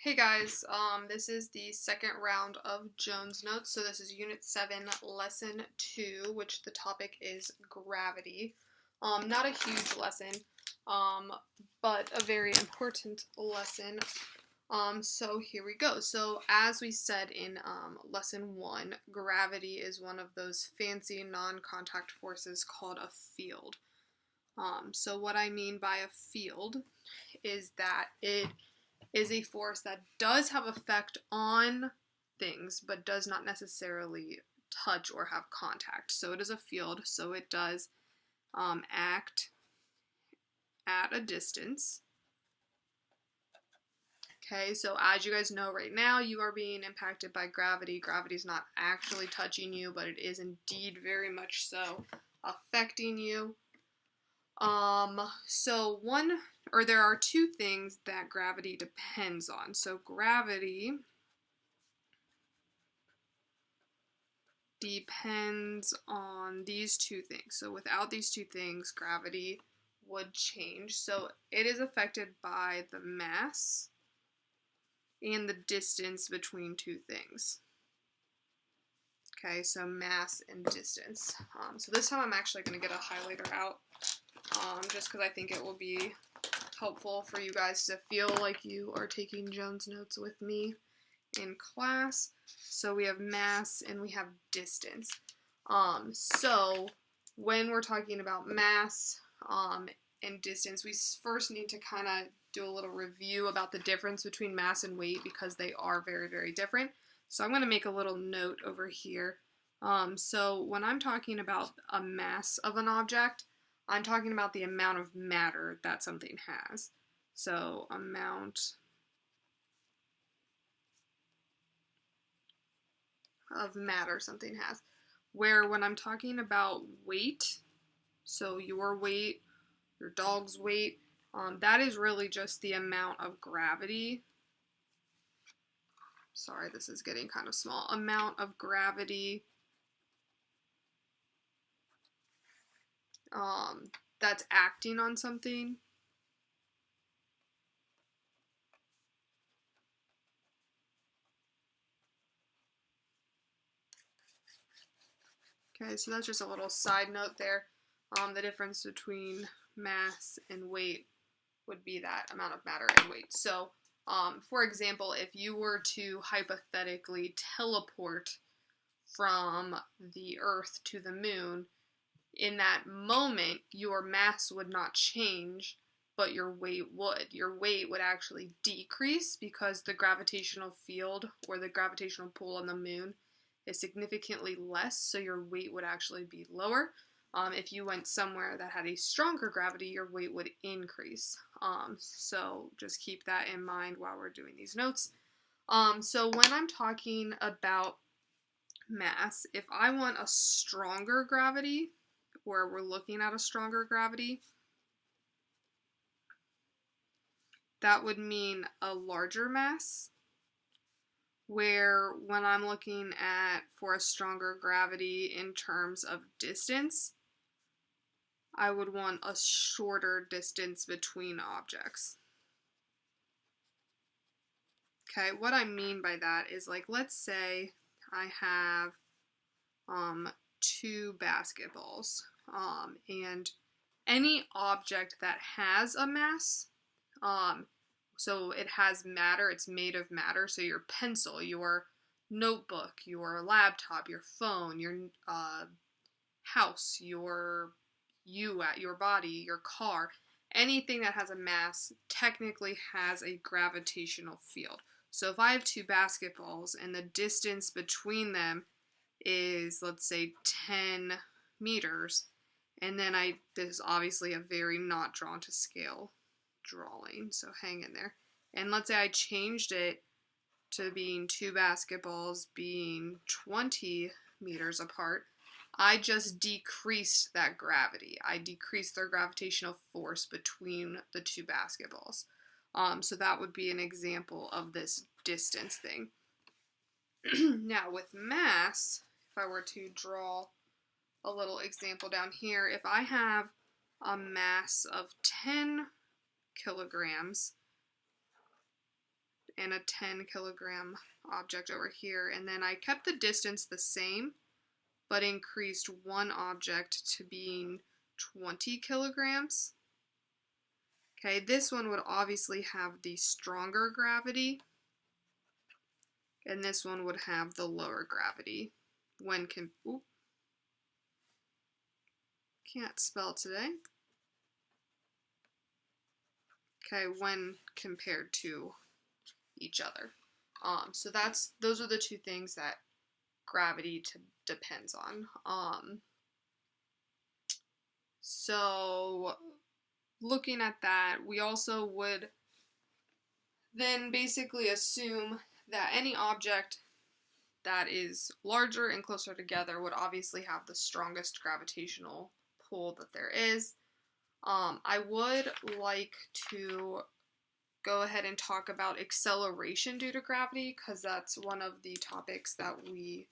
Hey guys, this is the second round of Jones Notes. So this is Unit 7, Lesson 2, which the topic is gravity. Not a huge lesson, but a very important lesson. So here we go. So as we said in Lesson 1, gravity is one of those fancy non-contact forces called a field. So what I mean by a field is that it is a force that does have effect on things, but does not necessarily touch or have contact. So it is a field, so it does act at a distance. Okay, so as you guys know right now, you are being impacted by gravity. Gravity is not actually touching you, but it is indeed very much so affecting you. There are two things that gravity depends on. So gravity depends on these two things. So without these two things, gravity would change. So it is affected by the mass and the distance between two things. Okay, so mass and distance. So this time I'm actually going to get a highlighter out just because I think it will be helpful for you guys to feel like you are taking Jones Notes with me in class. So we have mass and we have distance. So when we're talking about mass and distance, we first need to kind of do a little review about the difference between mass and weight because they are very, very different. So I'm going to make a little note over here. So when I'm talking about a mass of an object, I'm talking about the amount of matter that something has. So amount of matter something has. Where when I'm talking about weight, so your weight, your dog's weight, that is really just the amount of gravity. Sorry, this is getting kind of small. Amount of gravity that's acting on something. Okay, so that's just a little side note there. The difference between mass and weight would be that amount of matter and weight. So, for example, if you were to hypothetically teleport from the Earth to the moon, in that moment, your mass would not change, but your weight would. Your weight would actually decrease because the gravitational field or the gravitational pull on the moon is significantly less, so your weight would actually be lower. If you went somewhere that had a stronger gravity, your weight would increase. So just keep that in mind while we're doing these notes. So when I'm talking about mass, if I want a stronger gravity, where we're looking at a stronger gravity, that would mean a larger mass. Where when I'm looking at for a stronger gravity in terms of distance, I would want a shorter distance between objects. Okay, what I mean by that is, like, let's say I have two basketballs, and any object that has a mass, so it has matter, it's made of matter, so your pencil, your notebook, your laptop, your phone, your house, your body, your car, anything that has a mass technically has a gravitational field. So if I have two basketballs and the distance between them is, let's say, 10 meters, and then this is obviously a very not drawn to scale drawing, so hang in there. And let's say I changed it to being two basketballs being 20 meters apart, I just decreased that gravity. I decreased their gravitational force between the two basketballs. So that would be an example of this distance thing. Now with mass, if I were to draw a little example down here, if I have a mass of 10 kilograms and a 10 kilogram object over here, and then I kept the distance the same, but increased one object to being 20 kilograms. Okay, this one would obviously have the stronger gravity, and this one would have the lower gravity when can't spell today. Okay, when compared to each other. So those are the two things that gravity depends on. So looking at that, we also would then basically assume that any object that is larger and closer together would obviously have the strongest gravitational pull that there is. I would like to go ahead and talk about acceleration due to gravity, because that's one of the topics that we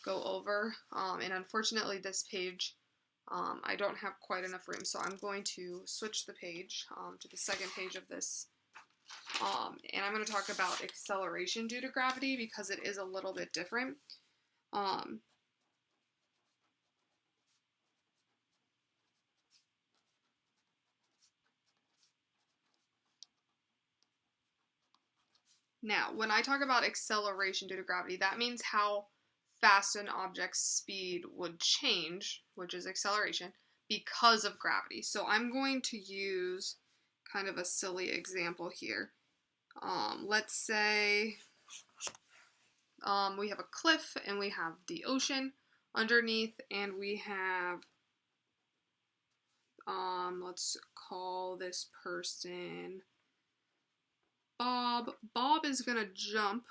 go over. And unfortunately this page, I don't have quite enough room, so I'm going to switch the page to the second page of this. And I'm going to talk about acceleration due to gravity because it is a little bit different. Now, when I talk about acceleration due to gravity, that means how fast an object's speed would change, which is acceleration, because of gravity. So I'm going to use kind of a silly example here. Let's say we have a cliff and we have the ocean underneath, and we have, let's call this person Bob. Bob is gonna jump.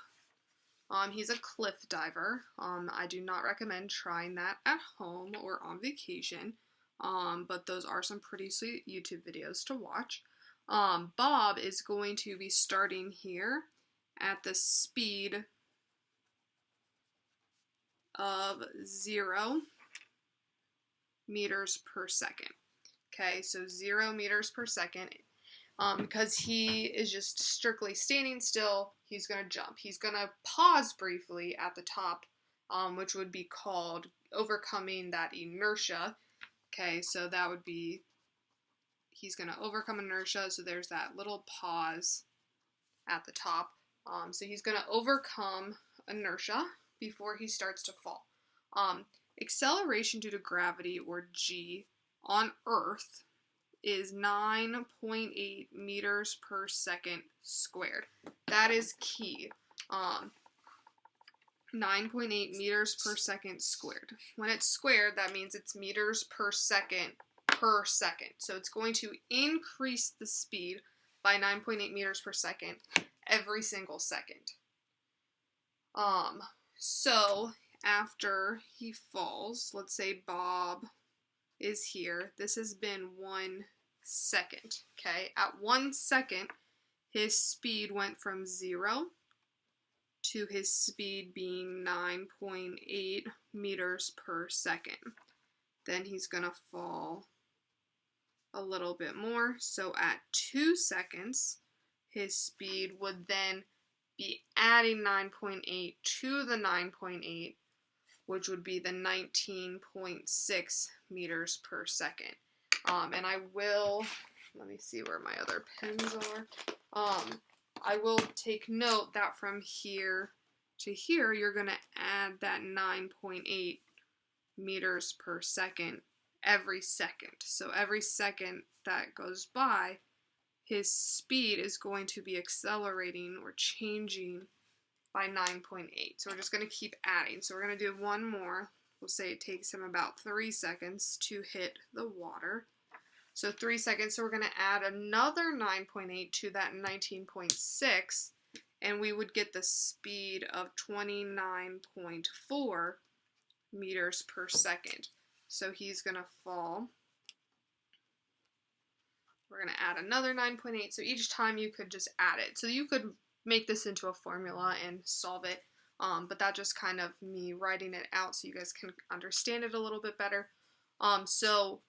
He's a cliff diver. I do not recommend trying that at home or on vacation, but those are some pretty sweet YouTube videos to watch. Bob is going to be starting here at the speed of 0 meters per second. Okay, so 0 meters per second. Because he is just strictly standing still, he's going to jump. He's going to pause briefly at the top, which would be called overcoming that inertia. Okay, so that would be, he's going to overcome inertia, so there's that little pause at the top. So he's going to overcome inertia before he starts to fall. Acceleration due to gravity, or G, on Earth is 9.8 meters per second squared. That is key. 9.8 meters per second squared. When it's squared, that means it's meters per second. So it's going to increase the speed by 9.8 meters per second every single second. So after he falls, let's say Bob is here. This has been 1 second, okay? At 1 second, his speed went from 0 to his speed being 9.8 meters per second. Then he's gonna fall a little bit more. So at 2 seconds, his speed would then be adding 9.8 to the 9.8, which would be the 19.6 meters per second. And I will, let me see where my other pens are. I will take note that from here to here, you're going to add that 9.8 meters per second every second. So every second that goes by, his speed is going to be accelerating or changing by 9.8. So we're just going to keep adding. So we're going to do one more. We'll say it takes him about 3 seconds to hit the water. So 3 seconds, so we're going to add another 9.8 to that 19.6, and we would get the speed of 29.4 meters per second. So he's going to fall. We're going to add another 9.8, so each time you could just add it. So you could make this into a formula and solve it, but that's just kind of me writing it out so you guys can understand it a little bit better. So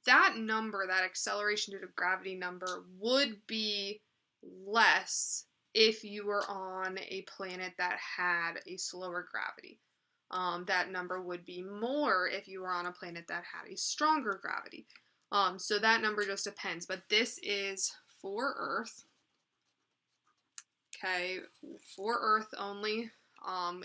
that number, that acceleration due to gravity number, would be less if you were on a planet that had a slower gravity. That number would be more if you were on a planet that had a stronger gravity. So that number just depends, but this is for Earth. Okay, for Earth only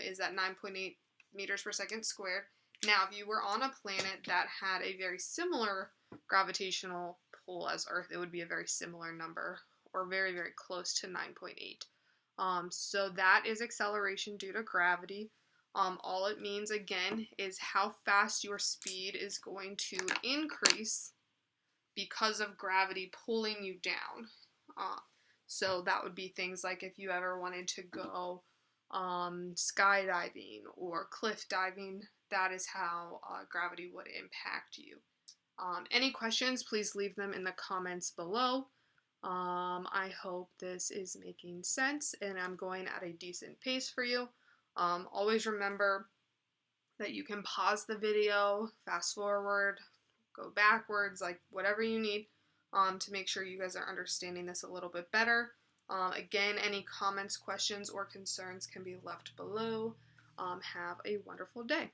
is at 9.8 meters per second squared. Now, if you were on a planet that had a very similar gravitational pull as Earth, it would be a very similar number, or very, very close to 9.8. So that is acceleration due to gravity. All it means, again, is how fast your speed is going to increase because of gravity pulling you down. So that would be things like if you ever wanted to go skydiving or cliff diving, that is how gravity would impact you. Any questions, please leave them in the comments below. I hope this is making sense and I'm going at a decent pace for you. Always remember that you can pause the video, fast forward, go backwards, like whatever you need to make sure you guys are understanding this a little bit better. Again, any comments, questions, or concerns can be left below. Have a wonderful day.